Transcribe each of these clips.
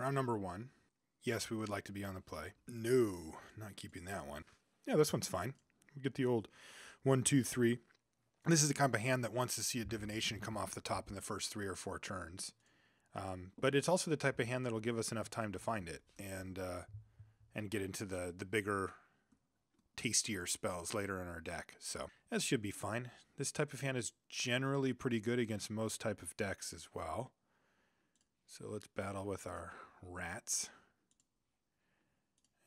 round number 1. Yes, we would like to be on the play. No, not keeping that one. Yeah, this one's fine. We get the old 1, 2, 3. This is the kind of hand that wants to see a Divination come off the top in the first 3 or 4 turns. But it's also the type of hand that'll give us enough time to find it and get into the bigger, tastier spells later in our deck. So that should be fine. This type of hand is generally pretty good against most type of decks as well. So let's battle with our rats.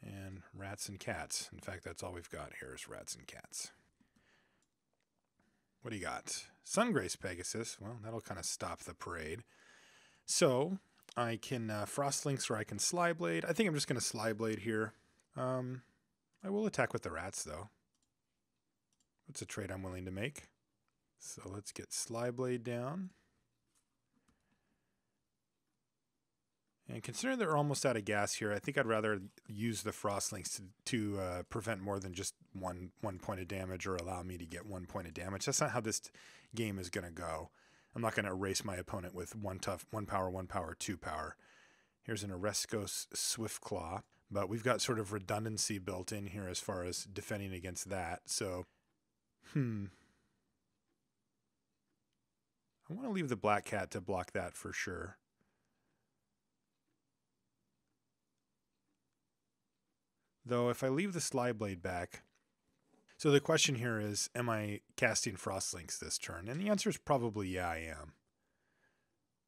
And rats and cats. In fact, that's all we've got here is rats and cats. What do you got? Sungrace Pegasus. Well, that'll kind of stop the parade. So I can Frost Lynx or I can Slyblade. I think I'm just going to Slyblade here. I will attack with the rats, though. That's a trade I'm willing to make. So let's get Slyblade down. And considering that we're almost out of gas here, I think I'd rather use the Frost Lynx to prevent more than just one point of damage or allow me to get 1 point of damage. That's not how this game is going to go. I'm not going to erase my opponent with 1 power, 2 power. Here's an Aetherspout Swiftclaw, but we've got sort of redundancy built in here as far as defending against that. So, I want to leave the Black Cat to block that for sure. Though if I leave the Slyblade back, so the question here is, am I casting Frost Lynx this turn? And the answer is probably yeah, I am.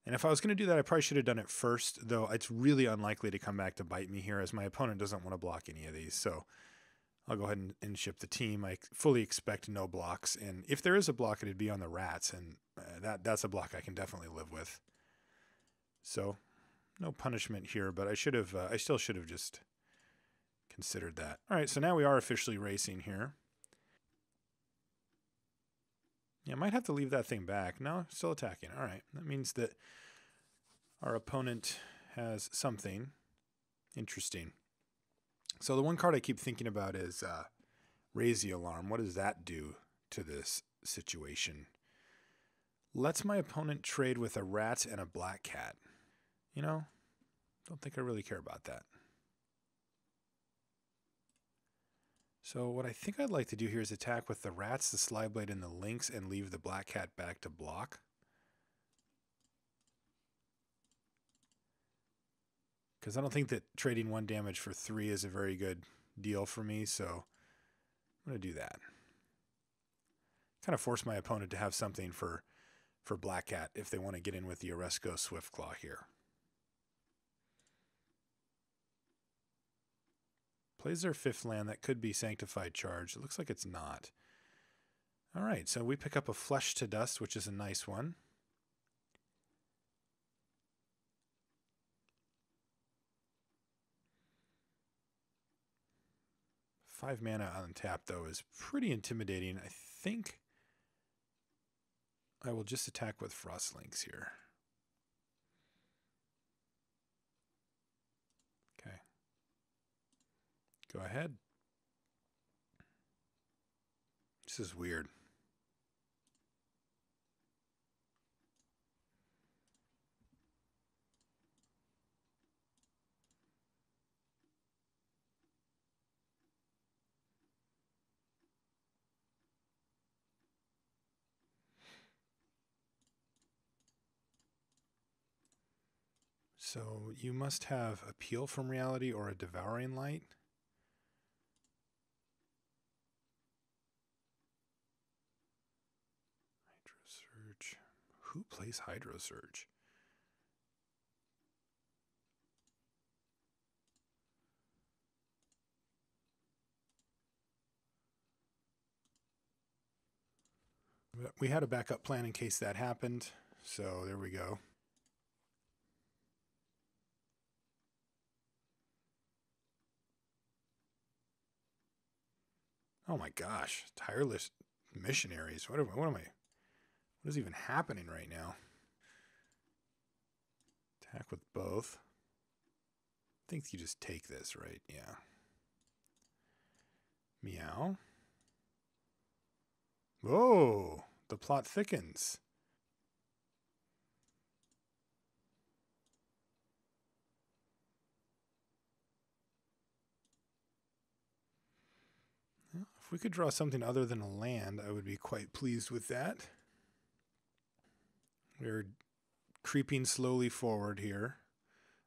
And if I was going to do that, I probably should have done it first, though it's really unlikely to come back to bite me here as my opponent doesn't want to block any of these. So I'll go ahead and ship the team. I fully expect no blocks. And if there is a block, it'd be on the rats. And that's a block I can definitely live with. So no punishment here, but I still should have just considered that. All right, so now we are officially racing here. Yeah, I might have to leave that thing back. No, still attacking. All right, that means that our opponent has something interesting. So the one card I keep thinking about is Raise the Alarm. What does that do to this situation? Lets my opponent trade with a rat and a black cat. You know, don't think I really care about that. So what I think I'd like to do here is attack with the rats, the Slyblade, and the Lynx and leave the black cat back to block. Because I don't think that trading 1 damage for 3 is a very good deal for me, so I'm going to do that. Kind of force my opponent to have something for black cat if they want to get in with the Aetherspout Swiftclaw here. Plays their 5th land. That could be Sanctified Charge. It looks like it's not. All right, so we pick up a Flesh to Dust, which is a nice one. Five mana on tap, though, is pretty intimidating. I think I will just attack with Frost Lynx here. Go ahead. This is weird. So you must have Appeal from Reality or a Devouring Light. Who plays Hydro Surge? We had a backup plan in case that happened, so there we go. Oh my gosh, Tireless Missionaries. What is even happening right now? Attack with both. I think you just take this, right? Yeah. Meow. Whoa, the plot thickens. If we could draw something other than a land, I would be quite pleased with that. We're creeping slowly forward here.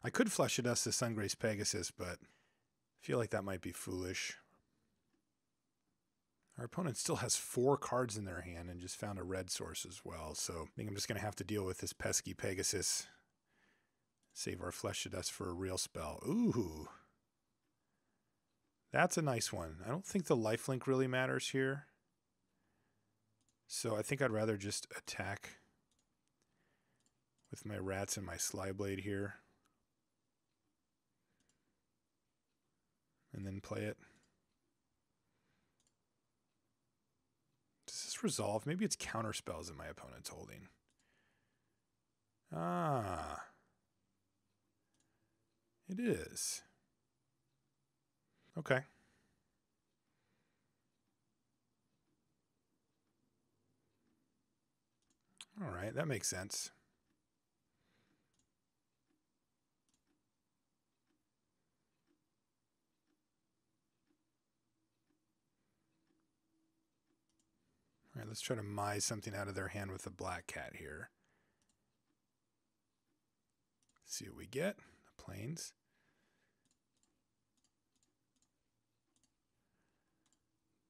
I could Flesh of Dust the Sungrace Pegasus, but I feel like that might be foolish. Our opponent still has 4 cards in their hand and just found a red source as well, so I think I'm just going to have to deal with this pesky Pegasus. Save our Flesh of Dust for a real spell. Ooh. That's a nice one. I don't think the lifelink really matters here. So I think I'd rather just attack with my rats and my Slyblade here. And then play it. Does this resolve? Maybe it's counter spells that my opponent's holding. Ah. It is. Okay. All right, that makes sense. All right, let's try to mise something out of their hand with the Black Cat here. See what we get. The Plains.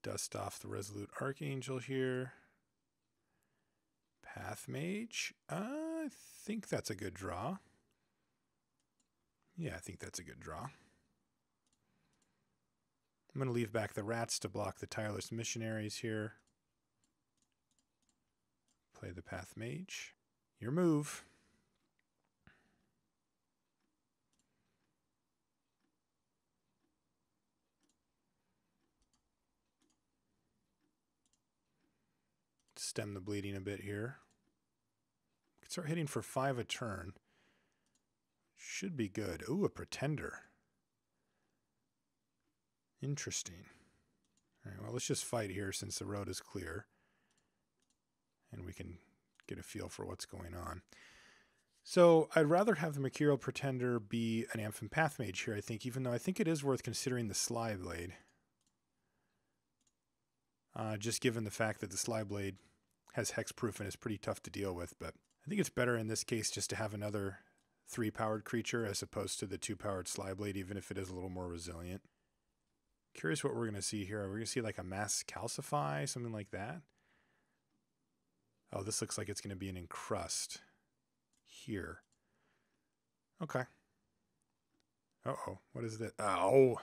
Dust off the Resolute Archangel here. Pathmage. I think that's a good draw. Yeah, I think that's a good draw. I'm going to leave back the rats to block the Tireless Missionaries here. Play the Pathmage. Your move. Stem the bleeding a bit here. We can start hitting for 5 a turn. Should be good. Ooh, a Pretender. Interesting. All right, well, let's just fight here since the road is clear. And we can get a feel for what's going on. So I'd rather have the Mercurial Pretender be an Amphin Pathmage here, I think, even though I think it is worth considering the Slyblade. Just given the fact that the Slyblade has hexproof and is pretty tough to deal with, but I think it's better in this case just to have another 3-powered creature as opposed to the 2-powered Slyblade, even if it is a little more resilient. Curious what we're going to see here. Are we going to see like a Mass Calcify, something like that? Oh, this looks like it's going to be an Encrust here. Okay. Uh-oh, what is that? Oh,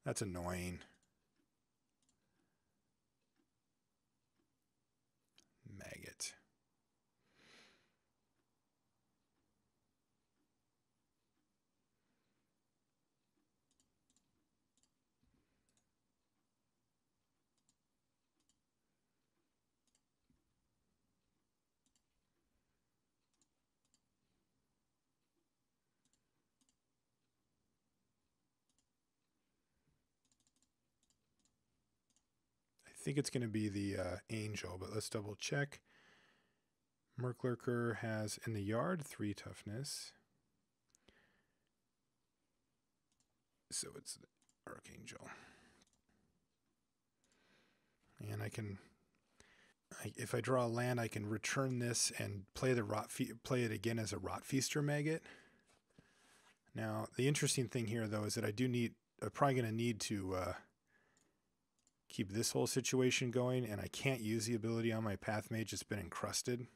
that's annoying. Maggot. I think it's going to be the Angel, but let's double check. Murk Lurker has in the yard 3 toughness. So it's the Archangel. And I can, if I draw a land, I can return this and play it again as a Rotfeaster Maggot. Now, the interesting thing here, though, is that I'm probably going to need to keep this whole situation going, and I can't use the ability on my Pathmage. It's been encrusted.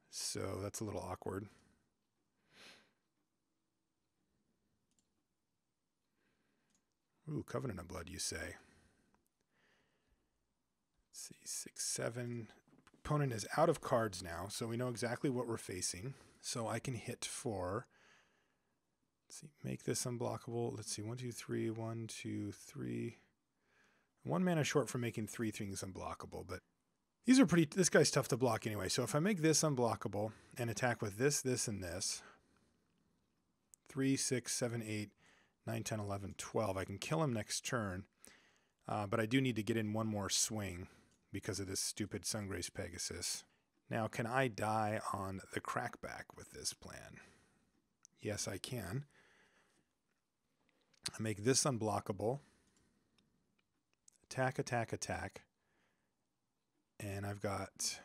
So that's a little awkward. Ooh, Covenant of Blood, you say. Let's see, 6, 7. Opponent is out of cards now, so we know exactly what we're facing. So I can hit for, let's see, make this unblockable. Let's see, 1, 2, 3, 1, 2, 3. 1 mana short for making 3 things unblockable, but these are this guy's tough to block anyway. So if I make this unblockable and attack with this, this, and this, 3, 6, 7, 8, 9, 10, 11, 12, I can kill him next turn. But I do need to get in 1 more swing because of this stupid Sungrace Pegasus. Now, can I die on the Crackback with this plan? Yes, I can. I make this unblockable. Attack, attack, attack. And I've got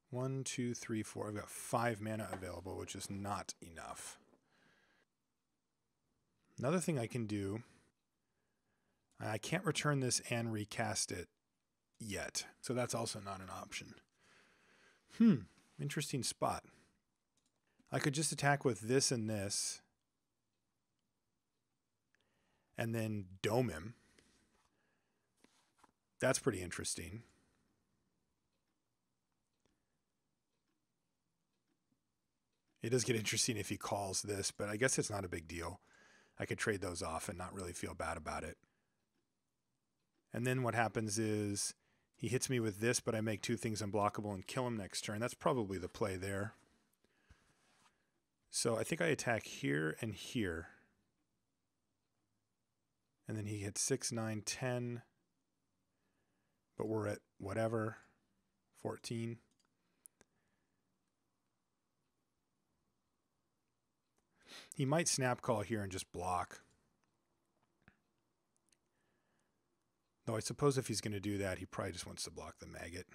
1, 2, 3, 4. I've got 5 mana available, which is not enough. Another thing I can do, I can't return this and recast it yet. So that's also not an option. Interesting spot. I could just attack with this and this. And then dome him. That's pretty interesting. It does get interesting if he calls this, but I guess it's not a big deal. I could trade those off and not really feel bad about it. And then what happens is he hits me with this, but I make 2 things unblockable and kill him next turn. That's probably the play there. So I think I attack here and here. And then he hits 6, 9, 10. But we're at whatever, 14. He might snap call here and just block. Though I suppose if he's going to do that, he probably just wants to block the maggot.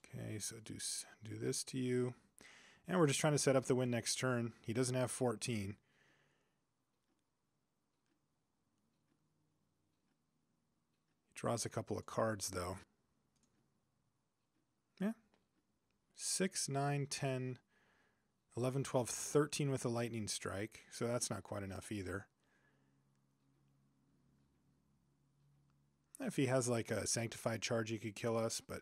Okay, so do this to you. And we're just trying to set up the win next turn. He doesn't have 14. He draws a couple of cards, though. Yeah. 6, 9, 10, 11, 12, 13 with a lightning strike. So that's not quite enough either. If he has like a Sanctified Charge, he could kill us, but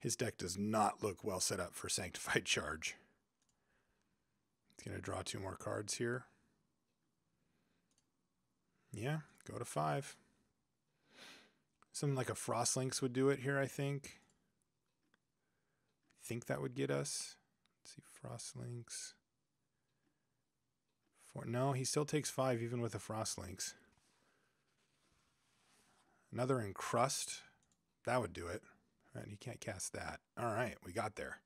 his deck does not look well set up for Sanctified Charge. He's going to draw 2 more cards here. Yeah, go to 5. Something like a Frost Lynx would do it here, I think. I think that would get us. Let's see, Frost Lynx. 4. No, he still takes 5 even with a Frost Lynx. Another Encrust. That would do it. And he can't cast that. All right, we got there.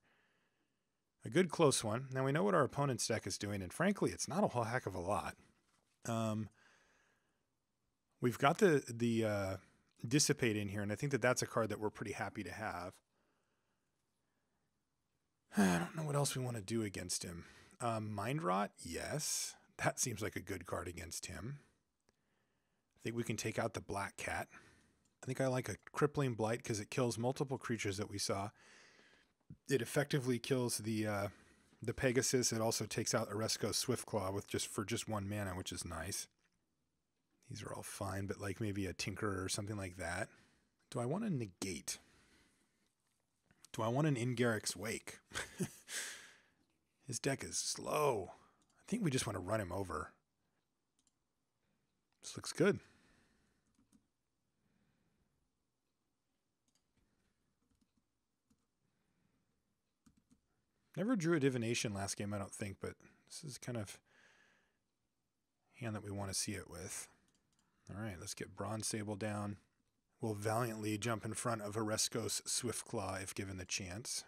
A good close one. Now we know what our opponent's deck is doing, and frankly, it's not a whole heck of a lot. We've got the Dissipate in here, and I think that that's a card that we're pretty happy to have. I don't know what else we want to do against him. Mind Rot, yes. That seems like a good card against him. I think we can take out the Black Cat. I think I like a Crippling Blight because it kills multiple creatures that we saw. It effectively kills the Pegasus. It also takes out Aetherspout Swiftclaw for just 1 mana, which is nice. These are all fine, but like maybe a Tinkerer or something like that. Do I want to negate? Do I want an Ingarrick's Wake? His deck is slow. I think we just want to run him over. This looks good. Never drew a Divination last game, I don't think, but this is kind of hand that we want to see it with. All right, let's get Bronze Sable down. We'll valiantly jump in front of Aetherspout Swiftclaw if given the chance.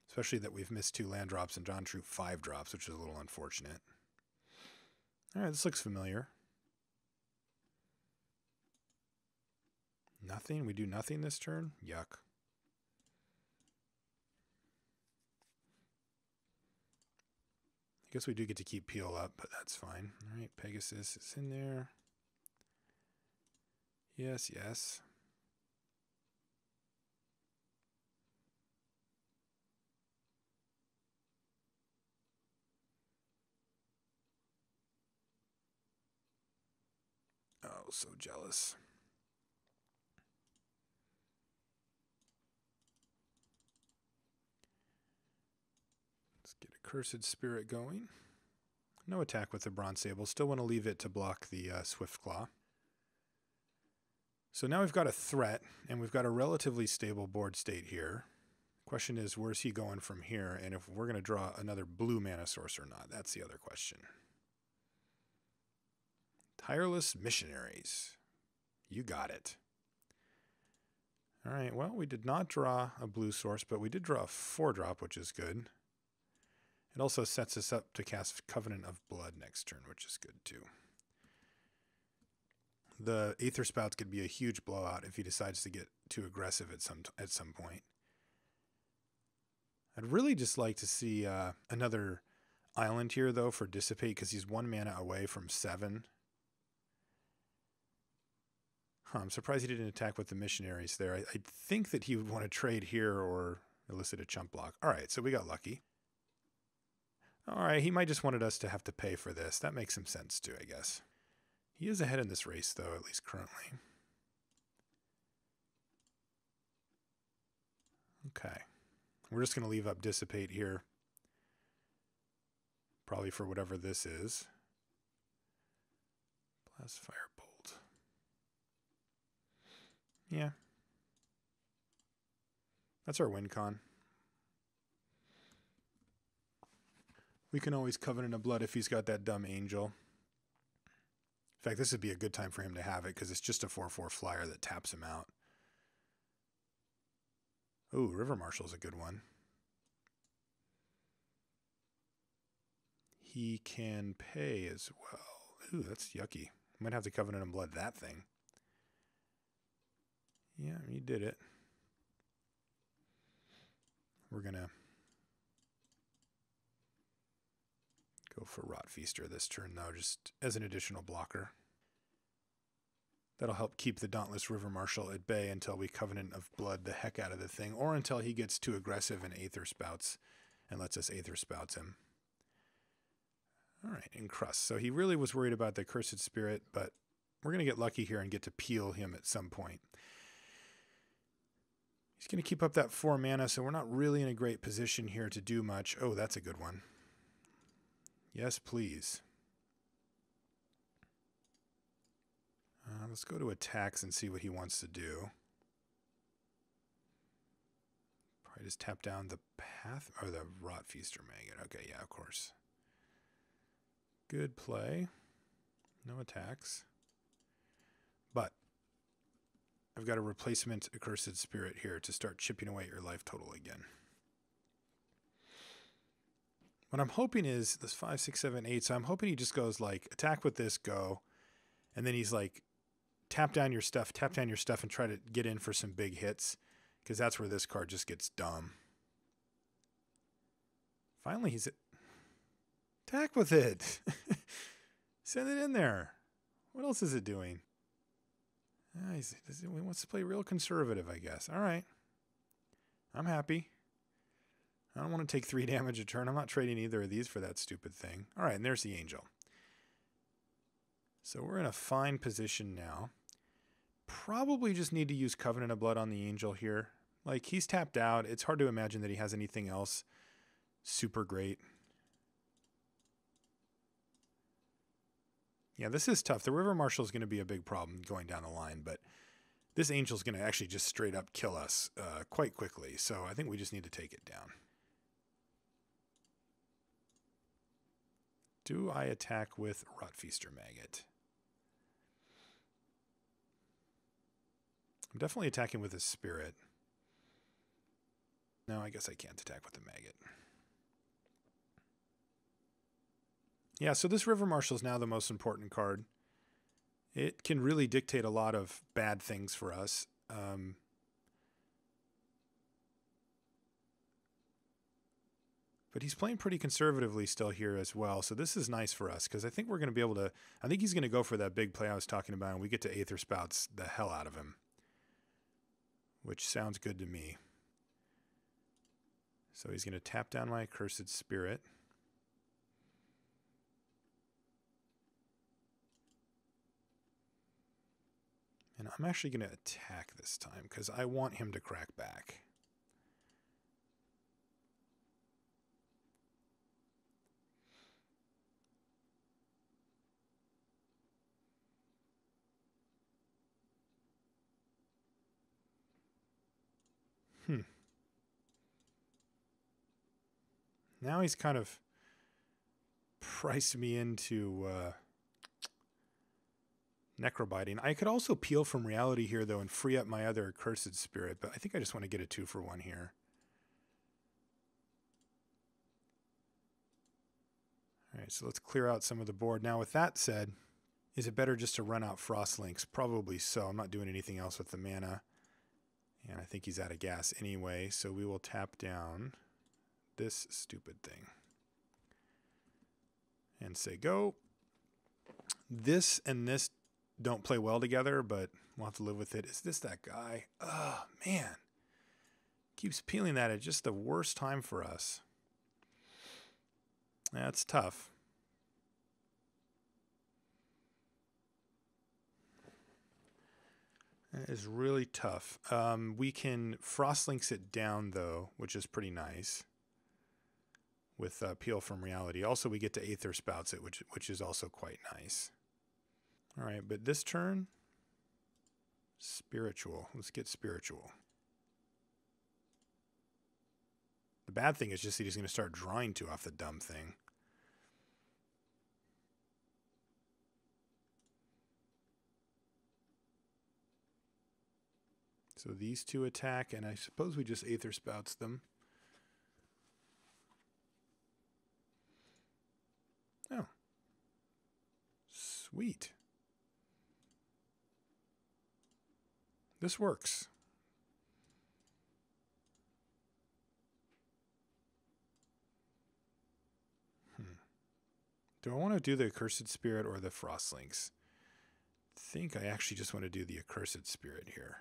Especially that we've missed 2 land drops and John drew 5 drops, which is a little unfortunate. All right, this looks familiar. Nothing? We do nothing this turn? Yuck. I guess we do get to keep Peel up, but that's fine. All right, Pegasus is in there. Yes, yes. Oh, so jealous. Let's get Accursed Spirit going. No attack with the Bronze Sable. Still want to leave it to block the Swiftclaw. So now we've got a threat, and we've got a relatively stable board state here. Question is, where's he going from here, and if we're going to draw another blue mana source or not? That's the other question. Tireless Missionaries. You got it. All right, well, we did not draw a blue source, but we did draw a 4-drop, which is good. It also sets us up to cast Covenant of Blood next turn, which is good too. The Aetherspout's could be a huge blowout if he decides to get too aggressive at some point. I'd really just like to see another island here, though, for Dissipate, because he's 1 mana away from 7. I'm surprised he didn't attack with the missionaries there. I think that he would want to trade here or elicit a chump block. All right, so we got lucky. All right, he might just wanted us to have to pay for this. That makes some sense too, I guess. He is ahead in this race, though, at least currently. Okay. We're just going to leave up Dissipate here. Probably for whatever this is. Blast Firebolt. Yeah. That's our win con. We can always Covenant of Blood if he's got that dumb angel. In fact, this would be a good time for him to have it because it's just a 4/4 flyer that taps him out. Ooh, River Marshal's a good one. He can pay as well. Ooh, that's yucky. Might have to Covenant of Blood that thing. Yeah, he did it. We're going to go for Rotfeaster this turn, though, just as an additional blocker. That'll help keep the Dauntless River Marshal at bay until we Covenant of Blood the heck out of the thing, or until he gets too aggressive and Aetherspouts and lets us Aetherspouts him. All right, and Crust. So he really was worried about the Accursed Spirit, but we're going to get lucky here and get to peel him at some point. He's going to keep up that 4 mana, so we're not really in a great position here to do much. Oh, that's a good one. Yes, please. Let's go to attacks and see what he wants to do. Probably just tap down the the Rotfeaster Maggot. Okay, yeah, of course. Good play. No attacks. But I've got a replacement Accursed Spirit here to start chipping away at your life total again. What I'm hoping is this 5, 6, 7, 8. So I'm hoping he just goes like attack with this, go. And then he's like tap down your stuff, and try to get in for some big hits. Because that's where this card just gets dumb. Finally, he's attack with it. Send it in there. What else is it doing? He wants to play real conservative, I guess. All right. I'm happy. I don't want to take 3 damage a turn. I'm not trading either of these for that stupid thing. All right, and there's the angel. So we're in a fine position now. Probably just need to use Covenant of Blood on the angel here. Like, he's tapped out. It's hard to imagine that he has anything else super great. Yeah, this is tough. The River Marshal is going to be a big problem going down the line, but this angel is going to actually just straight up kill us quite quickly. So I think we just need to take it down. Do I attack with Rotfeaster Maggot? I'm definitely attacking with his spirit. No, I guess I can't attack with the maggot. Yeah, so this River Marshal is now the most important card. It can really dictate a lot of bad things for us. But he's playing pretty conservatively still here as well. So this is nice for us because I think we're going to be able to... I think he's going to go for that big play I was talking about, and we get to Aetherspouts the hell out of him. Which sounds good to me. So he's going to tap down my Accursed Spirit. And I'm actually going to attack this time because I want him to crack back. Now he's kind of priced me into Necrobiting. I could also peel from reality here, though, and free up my other Accursed Spirit, but I think I just want to get a 2-for-1 here. All right, so let's clear out some of the board. Now, with that said, is it better just to run out Frost Lynx? Probably so. I'm not doing anything else with the mana, and I think he's out of gas anyway, so we will tap down this stupid thing and say go. This and this don't play well together, but we'll have to live with it. Is this that guy? Oh, man. Keeps peeling that at just the worst time for us. That's tough. That is really tough. We can Frost Lynx it down, though, which is pretty nice. With peel from reality. Also, we get to Aetherspouts it, which is also quite nice. All right, but this turn, spiritual. Let's get spiritual. The bad thing is just that he's going to start drawing 2 off the dumb thing. So these 2 attack, and I suppose we just Aetherspouts them. Oh. Sweet. This works. Do I want to do the Accursed Spirit or the Frost Lynx? I think I actually just want to do the Accursed Spirit here.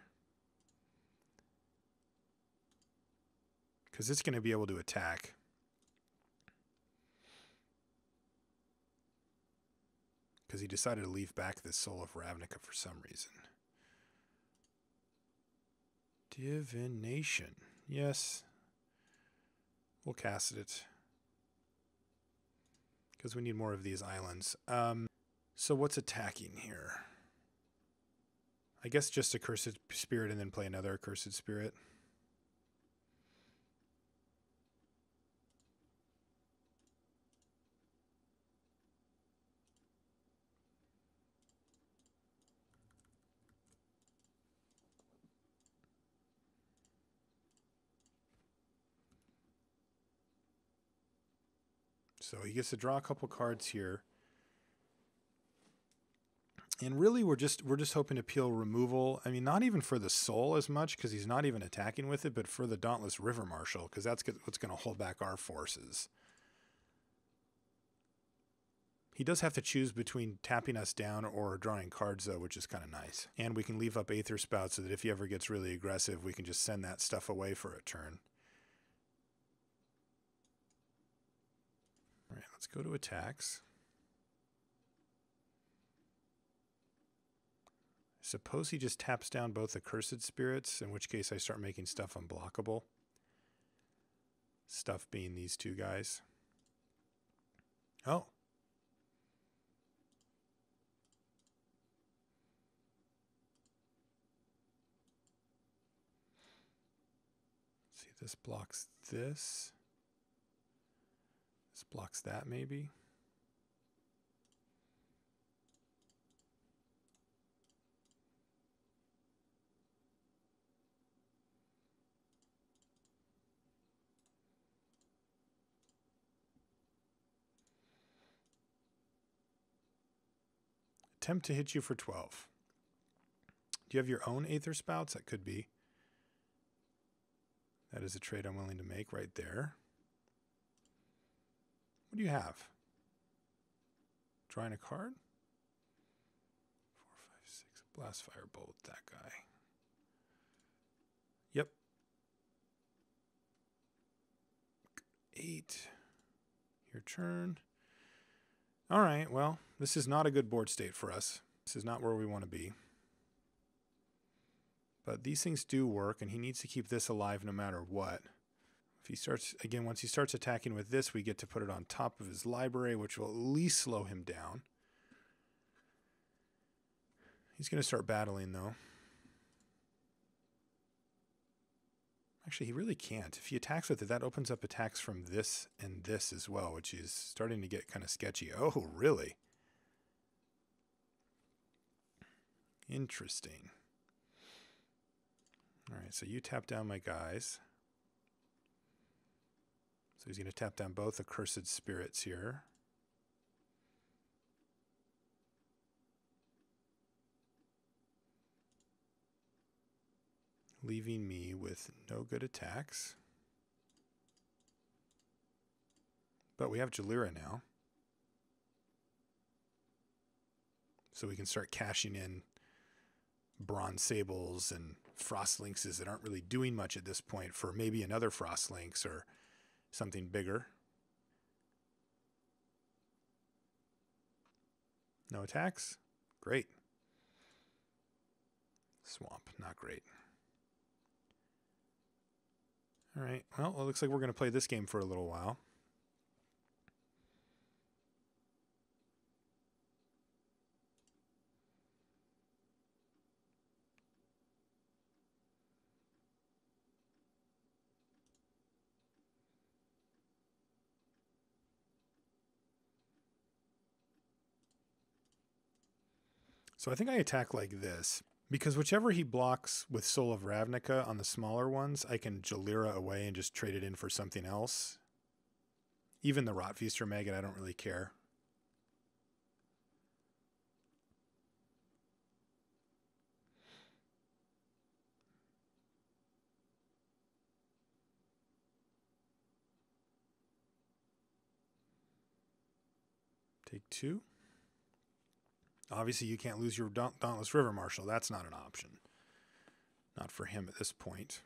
Because it's going to be able to attack. Because he decided to leave back this Soul of Ravnica for some reason. Divination. Yes. We'll cast it. Because we need more of these islands. So what's attacking here? I guess just Accursed Spirit and then play another Accursed Spirit. So he gets to draw a couple cards here. And really we're just hoping to peel removal. I mean, not even for the soul as much, because he's not even attacking with it, but for the Dauntless River Marshal, because that's what's going to hold back our forces. He does have to choose between tapping us down or drawing cards, though, which is kind of nice. And we can leave up Aetherspout so that if he ever gets really aggressive, we can just send that stuff away for a turn. All right, let's go to attacks. Suppose he just taps down both Accursed Spirits, in which case I start making stuff unblockable. Stuff being these 2 guys. Oh. Let's see, this blocks this. This blocks that, maybe. Attempt to hit you for 12. Do you have your own Aetherspouts? That could be. That is a trade I'm willing to make right there. What do you have? Drawing a card? 4, 5, 6. Blast Fire Bolt, that guy. Yep. 8. Your turn. All right, well, this is not a good board state for us. This is not where we want to be. But these things do work, and he needs to keep this alive no matter what. If he starts, again, once he starts attacking with this, we get to put it on top of his library, which will at least slow him down. He's going to start battling, though. Actually, he really can't. If he attacks with it, that opens up attacks from this and this as well, which is starting to get kind of sketchy. Oh, really? Interesting. All right, so you tap down my guys. So he's going to tap down both Accursed Spirits here. Leaving me with no good attacks. But we have Jalira now. So we can start cashing in Bronze Sables and Frost Lynxes that aren't really doing much at this point for maybe another Frost Lynx or something bigger. No attacks? Great. Swamp, not great. All right, well, it looks like we're going to play this game for a little while. So I think I attack like this, because whichever he blocks with Soul of Ravnica on the smaller ones, I can Jalira away and just trade it in for something else. Even the Rotfeaster Maggot, I don't really care. Take 2. Obviously, you can't lose your Dauntless River Marshal. That's not an option. Not for him at this point.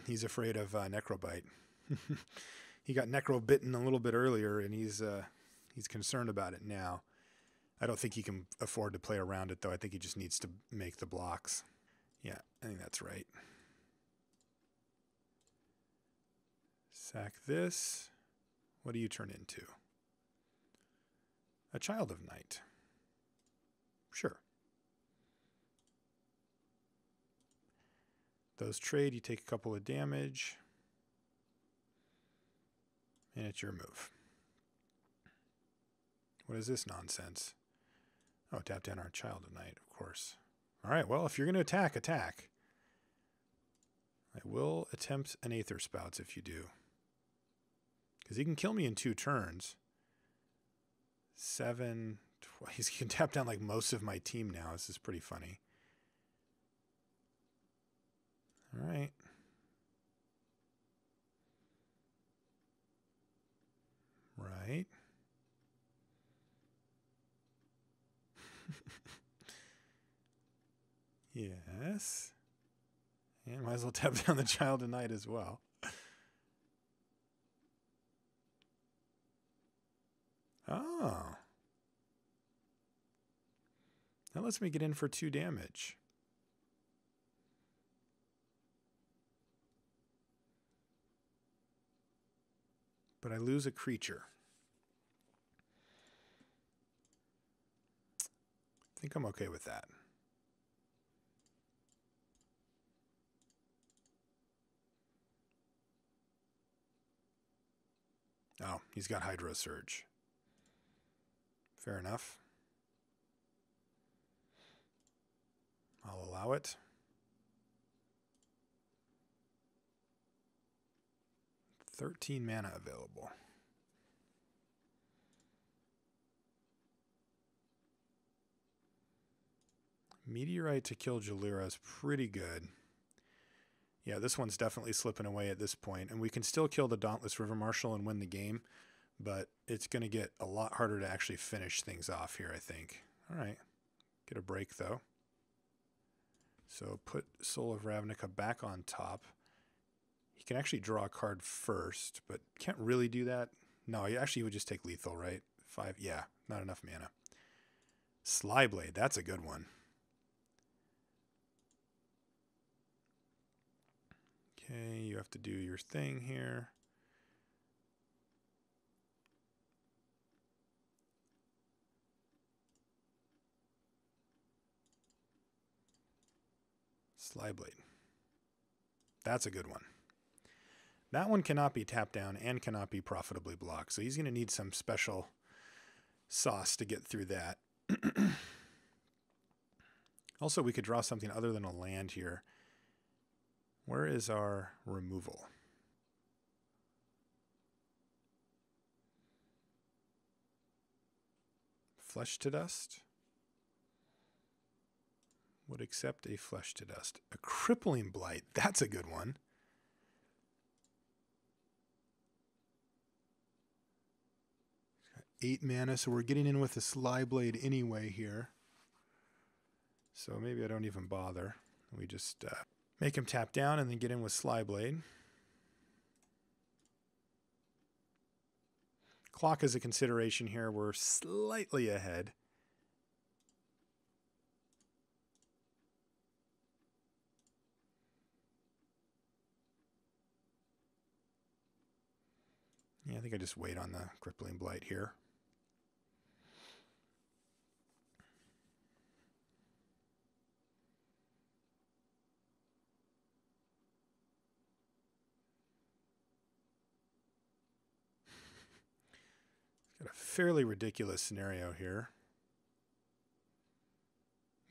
He's afraid of Necrobite. He got Necro-bitten a little bit earlier, and he's concerned about it now. I don't think he can afford to play around it, though. I think he just needs to make the blocks. Yeah, I think that's right. Sack this. What do you turn into? A Child of Night. Sure. Those trade, you take a couple of damage. And it's your move. What is this nonsense? Oh, tap down our Child of Night, of course. All right, well, if you're going to attack, attack. I will attempt an Aetherspout if you do. Because he can kill me in 2 turns. 7. He can tap down like most of my team now. This is pretty funny. All right. Right. Yes. And might as well tap down the Child of Night as well. Oh. That lets me get in for 2 damage. But I lose a creature. I think I'm okay with that. Oh, he's got Hydro Surge. Fair enough. I'll allow it. $13 mana available. Meteorite to kill Jalira is pretty good. Yeah, this one's definitely slipping away at this point, and we can still kill the Dauntless River Marshal and win the game, but it's going to get a lot harder to actually finish things off here, I think. All right, get a break, though. So put Soul of Ravnica back on top. He can actually draw a card first, but can't really do that. No, he actually would just take lethal, right? 5, yeah, not enough mana. Slyblade, that's a good one. Okay, you have to do your thing here. Slyblade. That's a good one. That one cannot be tapped down and cannot be profitably blocked. So he's going to need some special sauce to get through that. Also, we could draw something other than a land here. Where is our removal? Flesh to Dust? Would accept a Flesh to Dust. A Crippling Blight. That's a good one. Got 8 mana, so we're getting in with the Slyblade anyway here. So maybe I don't even bother. We just make him tap down and then get in with Slyblade. Clock is a consideration here. We're slightly ahead. Yeah, I think I just wait on the Crippling Blight here. Got a fairly ridiculous scenario here.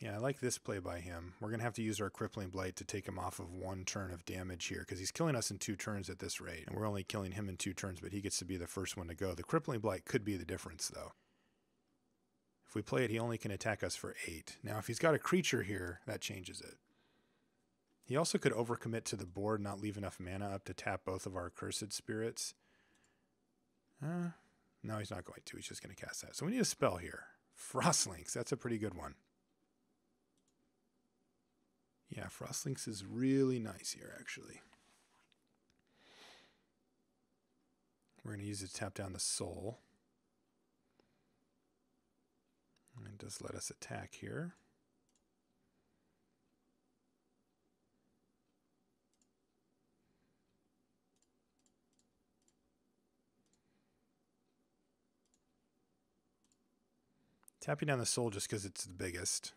Yeah, I like this play by him. We're going to have to use our Crippling Blight to take him off of 1 turn of damage here, because he's killing us in 2 turns at this rate. And we're only killing him in 2 turns, but he gets to be the first one to go. The Crippling Blight could be the difference, though. If we play it, he only can attack us for 8. Now, if he's got a creature here, that changes it. He also could overcommit to the board, not leave enough mana up to tap both of our Accursed Spirits. No, he's not going to. He's just going to cast that. So we need a spell here. Frost Lynx. That's a pretty good one. Yeah, Frost Lynx is really nice here, actually. We're going to use it to tap down the soul. And it does let us attack here. Tapping down the soul just because it's the biggest.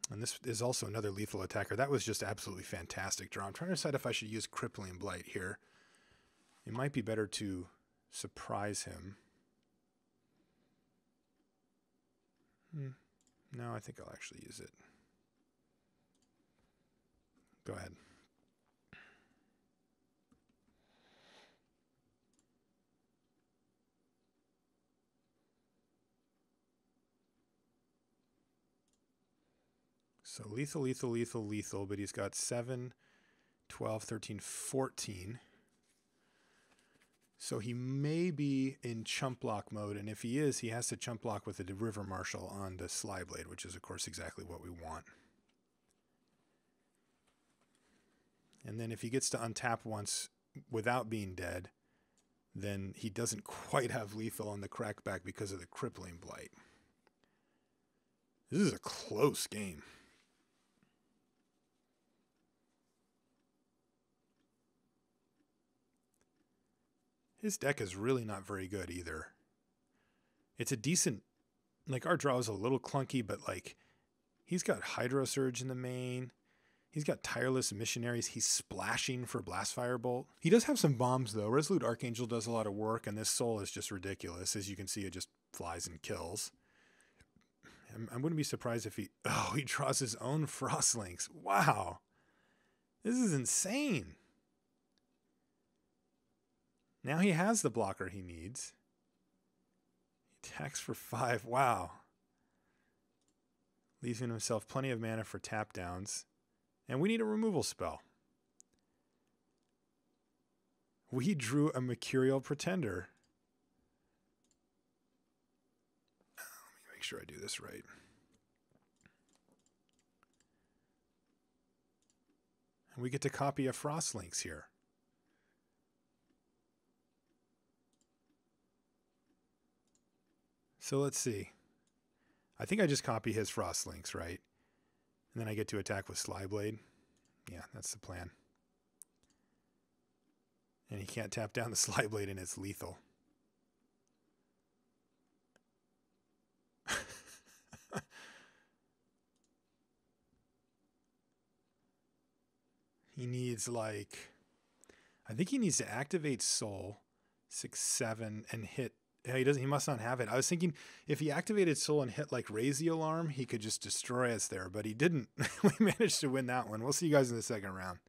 And this is also another lethal attacker. That was just absolutely fantastic draw. I'm trying to decide if I should use Crippling Blight here. It might be better to surprise him. No, I think I'll actually use it. Go ahead. So lethal, lethal, lethal, lethal, but he's got 7, 12, 13, 14. So he may be in chump block mode, and if he is, he has to chump block with the River Marshal on the Slyblade, which is, of course, exactly what we want. And then if he gets to untap once without being dead, then he doesn't quite have lethal on the crackback because of the Crippling Blight. This is a close game. His deck is really not very good either. It's a decent, like our draw is a little clunky, but like he's got Hydro Surge in the main. He's got Tireless Missionaries. He's splashing for Blast Firebolt. He does have some bombs though. Resolute Archangel does a lot of work, and this soul is just ridiculous. As you can see, it just flies and kills. I wouldn't be surprised if he draws his own Frost Lynx. Wow. This is insane. Now he has the blocker he needs. He attacks for 5. Wow. Leaving himself plenty of mana for tap downs. And we need a removal spell. We drew a Mercurial Pretender. Let me make sure I do this right. And we get to copy a Frost Lynx here. So let's see. I think I just copy his Frost Lynx, right? And then I get to attack with Slyblade. Yeah, that's the plan. And he can't tap down the Slyblade and it's lethal. He needs like, I think he needs to activate Soul 6/7 and hit. Yeah, he doesn't. He must not have it. I was thinking if he activated Soul and hit like Raise the Alarm, he could just destroy us there, but he didn't. We managed to win that one. We'll see you guys in the second round.